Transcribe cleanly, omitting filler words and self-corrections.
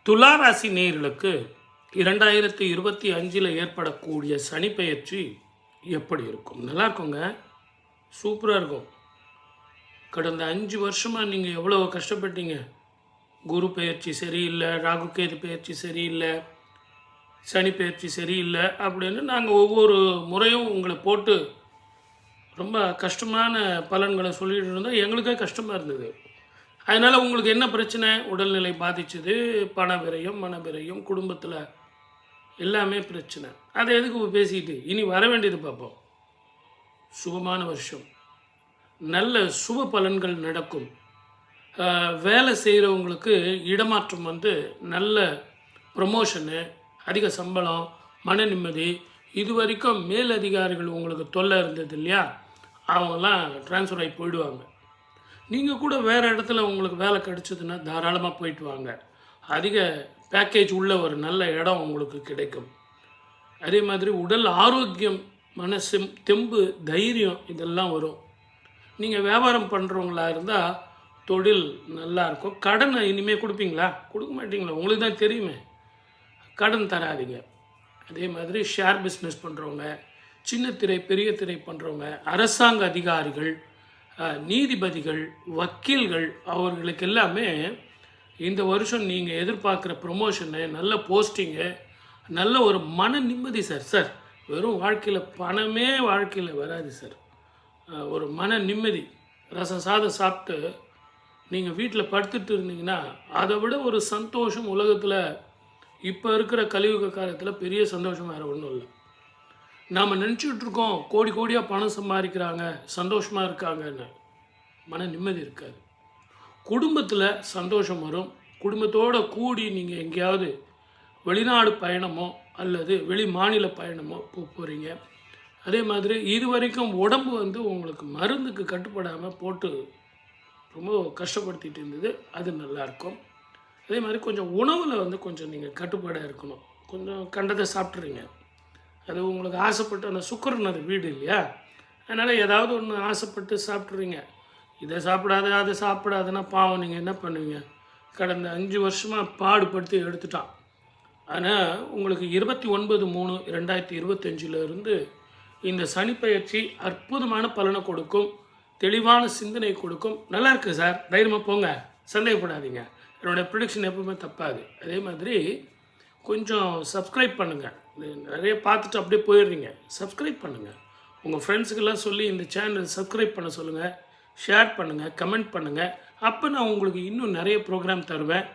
துலா ராசி நேயர்களுக்கு 2025 ஏற்படக்கூடிய சனி பெயர்ச்சி எப்படி இருக்கும்? நல்லா இருக்குங்க, சூப்பராக இருக்கும். கடந்த 5 வருஷமாக நீங்கள் எவ்வளோ கஷ்டப்பட்டீங்க. குரு பெயர்ச்சி சரியில்லை, ராகு கேது பெயர்ச்சி சரியில்லை, சனி பெயர்ச்சி சரியில்லை அப்படின்னு நாங்கள் ஒவ்வொரு முறையும் உங்களை போட்டு ரொம்ப கஷ்டமான பலன்களை சொல்லிட்டு இருந்தோம். எங்களுக்கே கஷ்டமாக இருந்தது. அதனால் உங்களுக்கு என்ன பிரச்சனை? உடல்நிலை பாதிச்சது, பண விரயம், மன விரயம், குடும்பத்தில் எல்லாமே பிரச்சனை. அதை எதுக்கு பேசிக்கிட்டு இனி வர வேண்டியது பார்ப்போம். சுபமான வருஷம், நல்ல சுப பலன்கள் நடக்கும். வேலை செய்கிறவங்களுக்கு இடமாற்றம் வந்து நல்ல ப்ரமோஷனு, அதிக சம்பளம், மன நிம்மதி. இது வரைக்கும் மேலதிகாரிகள் உங்களுக்கு தொல்லை இருந்தது இல்லையா, அவங்கெல்லாம் ட்ரான்ஸ்ஃபர் ஆகி போயிடுவாங்க. நீங்கள் கூட வேறு இடத்துல உங்களுக்கு வேலை கிடச்சிதுன்னா தாராளமாக போயிட்டு வாங்க. அதிக பேக்கேஜ் உள்ள ஒரு நல்ல இடம் உங்களுக்கு கிடைக்கும். அதே மாதிரி உடல் ஆரோக்கியம், தெம்பு, தைரியம் இதெல்லாம் வரும். நீங்கள் வியாபாரம் பண்ணுறவங்களா இருந்தால் தொழில் நல்லாயிருக்கும். கடனை இனிமேல் கொடுப்பீங்களா? கொடுக்க மாட்டிங்களா? உங்களுக்கு தான் தெரியுமே. கடன் தராதிங்க. அதே மாதிரி ஷேர் பிஸ்னஸ் பண்ணுறவங்க, சின்ன திரை பெரிய திரை பண்ணுறவங்க, அரசாங்க அதிகாரிகள், நீதிபதிகள், வக்கீல்கள், அவர்களுக்கு எல்லாமே இந்த வருஷம் நீங்கள் எதிர்பார்க்குற ப்ரொமோஷனு, நல்ல போஸ்டிங்கு, நல்ல ஒரு மன நிம்மதி சார். வெறும் வாழ்க்கையில் பணமே வாழ்க்கையில் வராது சார். ஒரு மன நிம்மதி. ரசம் சாதம் சாப்பிட்டு நீங்கள் வீட்டில் படுத்துட்டு இருந்தீங்கன்னா அதை விட ஒரு சந்தோஷம் உலகத்தில் இப்போ இருக்கிற கலியுக காலத்தில் பெரிய சந்தோஷம் வேறு ஒன்றும் இல்லை. நாம் நினச்சிட்ருக்கோம் கோடி கோடியாக பணம் சம்பாதிக்கிறாங்க, சந்தோஷமாக இருக்காங்கன்னு. மன நிம்மதி இருக்காது. குடும்பத்தில் சந்தோஷம் வரும். குடும்பத்தோடு கூடி நீங்கள் எங்கேயாவது வெளிநாடு பயணமோ அல்லது வெளி மாநில பயணமோ போகிறீங்க. அதே மாதிரி இது வரைக்கும் உடம்பு வந்து உங்களுக்கு மருந்துக்கு கட்டுப்படாமல் போட்டு ரொம்ப கஷ்டப்படுத்திட்டு இருந்தது, அது நல்லாயிருக்கும். அதே மாதிரி கொஞ்சம் உணவில் வந்து கொஞ்சம் நீங்கள் கட்டுப்பாடாக இருக்கணும். கொஞ்சம் கண்டதை சாப்பிட்றீங்க, அது உங்களுக்கு ஆசைப்பட்டு அந்த சுக்கரனர் வீடு இல்லையா, அதனால் ஏதாவது ஒன்று ஆசைப்பட்டு சாப்பிட்றீங்க. இதை சாப்பிடாத அதை சாப்பிடாதுன்னா பாவம் நீங்கள் என்ன பண்ணுவீங்க? கடந்த 5 வருஷமாக பாடுபடுத்தி எடுத்துட்டான். ஆனால் உங்களுக்கு 29/3/2025 இந்த சனிப்பெயர்ச்சி அற்புதமான பலனை கொடுக்கும், தெளிவான சிந்தனை கொடுக்கும். நல்லா இருக்குது சார், தைரியமாக போங்க, சந்தேகப்படாதீங்க. என்னோடய ப்ரிடிக்ஷன் எப்பவுமே தப்பாது. அதே மாதிரி கொஞ்சம் சப்ஸ்கிரைப் பண்ணுங்கள். நிறைய பார்த்துட்டு அப்படியே போயிடுறீங்க. சப்ஸ்கிரைப் பண்ணுங்கள். உங்கள் ஃப்ரெண்ட்ஸுக்கெல்லாம் சொல்லி இந்த சேனல் சப்ஸ்கிரைப் பண்ண சொல்லுங்கள், ஷேர் பண்ணுங்கள், கமெண்ட் பண்ணுங்கள். அப்போ நான் உங்களுக்கு இன்னும் நிறைய ப்ரோக்ராம் தருவேன்.